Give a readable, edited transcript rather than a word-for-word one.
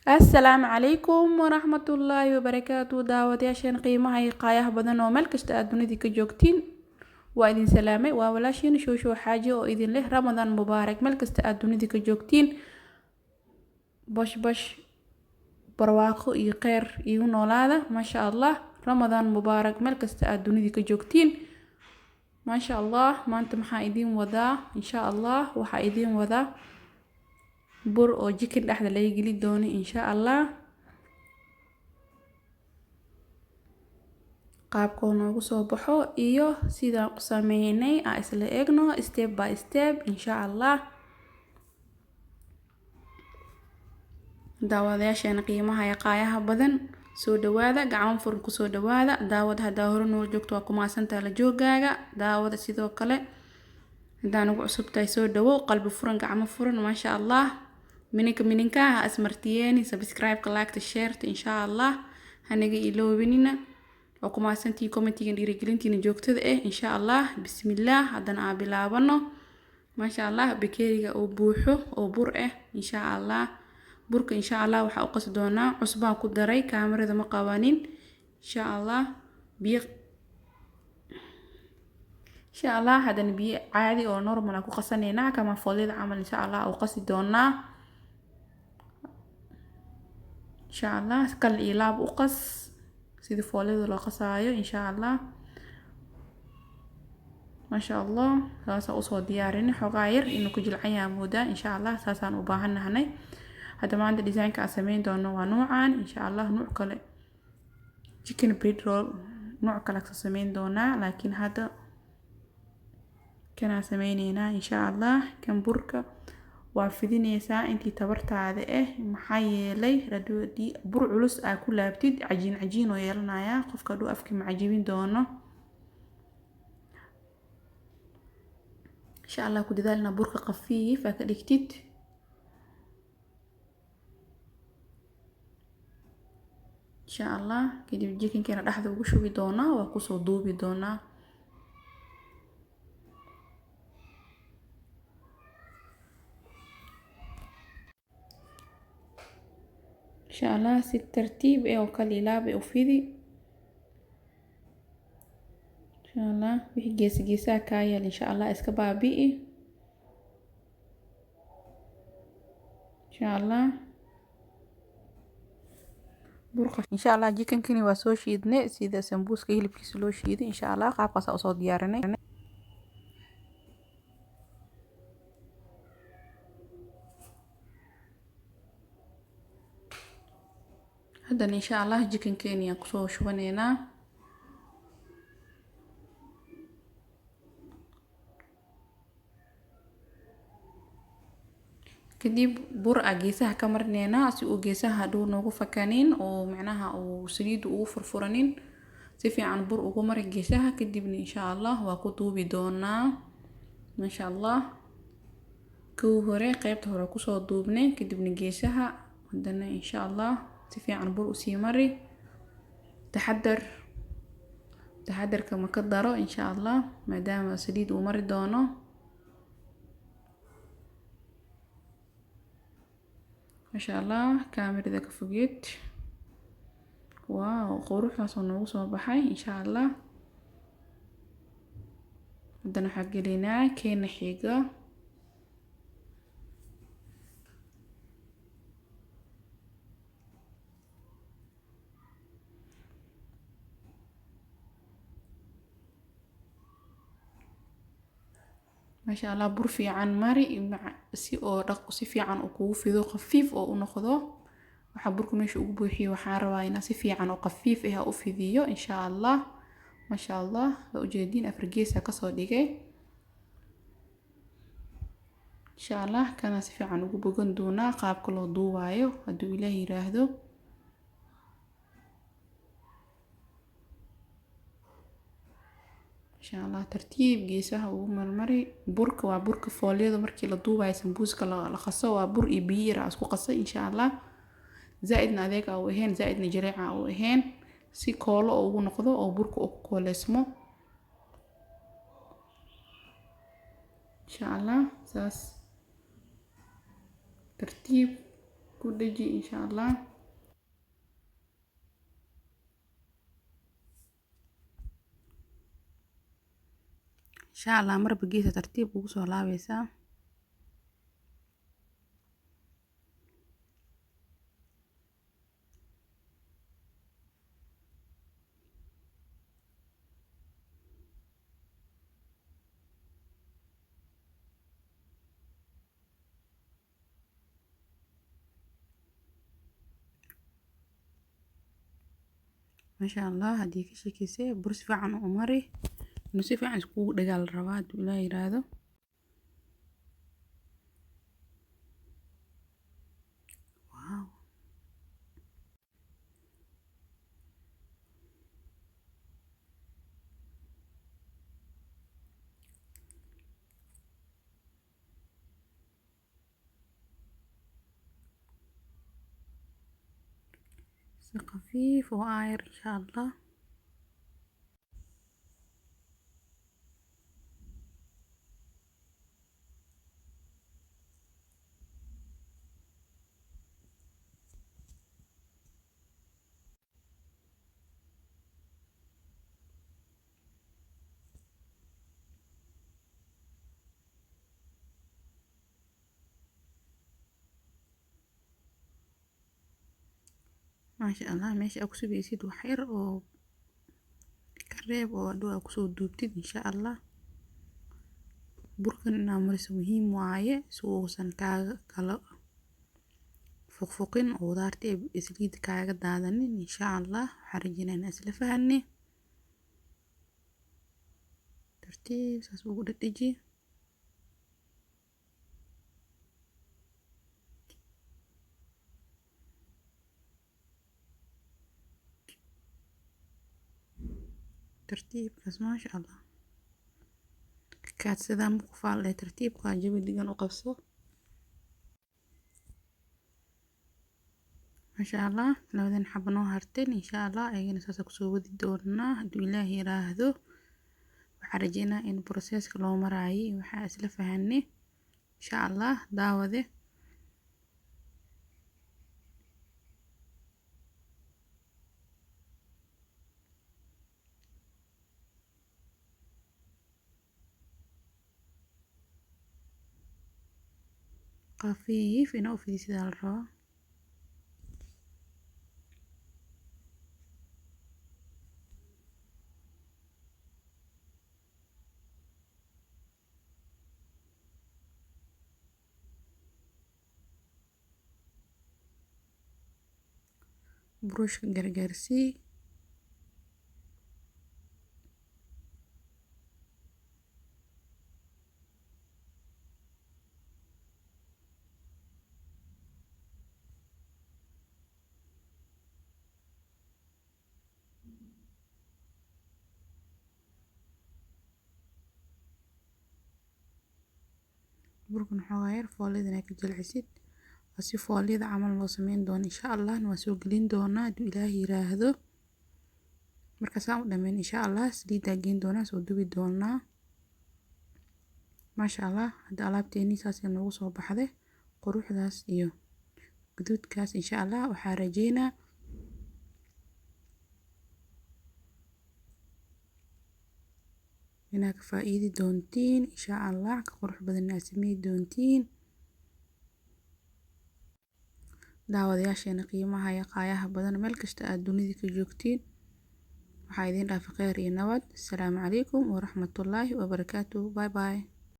السلام عليكم ورحمة الله وبركاته داودياشين qiimaha qaayaha badan oo meel kasta aad dunida ka joogtiin waa idin salaamay waa walaashiin shoosho xaaji oo idin leh Ramadan mubaarak meel kasta aad dunida ka joogtiin bash bash barwaaqo iyo kheyr iyo noolaada maasha Allah Ramadan mubaarak meel kasta aad dunida ka joogtiin maasha Allah maanta maxaa idin wadaa insha Allah waxa idin wadaa bur oo jikin dhaxda laga geli doono insha Allah qaabka noogu soo baxo iyo sida u sameeynay isla eegno step by step insha Allah daawadayaasheena qiimaha iyo qaayaha badan soo dhawaada gacan furan ku soo dhawaada daawad hada hore noo joogto waa ku maasanta la joogaaga daawada sidoo kale hadaan ugu cusubtahay soo dhawo qalbi furan gacmo furan maasha Allah mininka asmartiyeen subscribe ka like share insha Allah hanaga iloobinina oo ku maasantii commentiga dhiirigelintiina joogtada insha Allah bismillah hadana bilaabano maasha Allah bakeeriga oo buuxo oo bur insha Allah burka insha Allah waxa u qas doonaa cusbaan ku daray kaamirada ma qabanin insha Allah biyo insha Allah hadana biyo caadi oo normal ku qasanayna kama foolida amal insha Allah oo qasi doonaa insha Allah kal ilaab u qas sida foolida loo qasaayo insha Allah ما شاء الله ساسا usoo diyaarin xogaa yar inuu ku jilcan yahay mooda insha Allah saasaan u baahanahay hada maanta design ka sameyn doono waa noocan insha Allah nooc kale chicken bread roll nooc kale ka sameyn doona laakiin hada kana sameynayna insha Allah kan burka waa fidinaysa intii tabartaada maxaa yeelay radoodi bur culus ay ku laabtid cajiin oo yeelanaya qofka duu afkii macajibin doono insha Allah ku dadaalna burka qafiif ka dhigtid insha Allah kadib jikinkeena dhaxda ugu shubi doona waa ku soo duubi doona إن شاء الله ست ترتيب أو كليلاب أو فيدي إن شاء الله وحي جيسا كايل إن شاء الله إسكبابي إن شاء الله برقة إن شاء الله جيكن كني واسوش يدني سيدا سمبوس كيلي بكيسلوش يدي إن شاء الله قابقة سأصاد ديارني هذا إن شاء الله جيكن كيني يقصو شوانينا كديب بور أجيسها كمرنينا أسيء أجيسها دور نوقو فكانين أو معناها أو سليد أو فرفورانين سيفي عن بور أو مر أجيسها كديبني إن شاء الله وكتو بدونا ما شاء الله كو هوري قيبت هورا كسو دوبني كديبني جيسها ودنا إن شاء الله سيفي عن بور أسي مري تحدر كما كدرو إن شاء الله مادام سليد ومر دونو ما شاء الله كاميرا ذاك فوقيت واو قروح صنوع صباحي إن شاء الله بدنا حق لنا كين حيقة ما شاء الله برفي عن ماري مع سي عن وكوفيدو خفيف او نقضو waxa burku meesha ugu buuxiyo waxaan rabaa inaan si fiican oo qafiif ah u fidiyo insha Allah ma sha Allah u jeedin afrigeesa ka soo dhigay insha Allah kana si fiican ugu bogan doona qaabka loo duubayo haduu Ilaahay yiraahdo إن شاء الله ترتيب جيسها ومرمري برك وبرك فوليدو مركي لدوبا سمبوسكا لخصو وبر إبير أسكو قصي إن شاء الله زائدنا ذيك أو إهين زائدنا جريعة أو إهين سي كولو أو نقضو أو برك أو كول اسمه إن شاء الله ساس ترتيب ku dhaji insha allah. insha allah marba geesa tartiib ugu soo laabaysaa. ما شاء الله هديك شكيسة برس فعن عمري نصيف عن سكوك دجال الرواد ولا يرادو. واو خفيف وعاير ان شاء الله. ما شاء الله ماشي اكسو بيسيد وحير او كريب او دو اكسو دوبتيد ان شاء الله. بركن انا مرس مهم وايه سووسن كالا فوقفوقين او دارتي اسليد كاغا دادنين ان شاء الله. حرجينا ناس لفهني ترتيب ساس ugu dhadhaji. ترتيب بس ما شاء الله كاد سدا مقفال لي ترتيب كان جبي دقن وقفصه ما شاء الله. لو ذن حبنوها هرتين ان شاء الله ايجينا ساسا كسو ودي دورنا دو الله يراهدو. وحرجينا ان بروسيس لو مراي وحا اسلا فهني ان شاء الله داوده. خفيف انو في سيدا الروا. بروش قرقرسي بركن حواير فواليدنا كجلعسيد وسي فواليدا عمل لو سمين دون ان شاء الله نواسو قلين دونا دو إلهي يراهدو. مركزان ودمين ان شاء الله سليدا قين دونا سو دوبي دونا. ما شاء الله هدا alaabteeni saas ay noogu soo baxday quruxdaas iyo guduudkaas insha Allah. waxaa rajeynaa inaad ka faa'iidi doontiin insha Allah. ka qurux badan aad sameey doontiin. daawadayaasheena qiimaha iyo qaayaha badan meel kasta aad dunida ka joogtiin waxaa idin dhaaf khayr iyo nabad. assalaamu calaykum waraxmatullaahi wabarakaatuh. bye bye.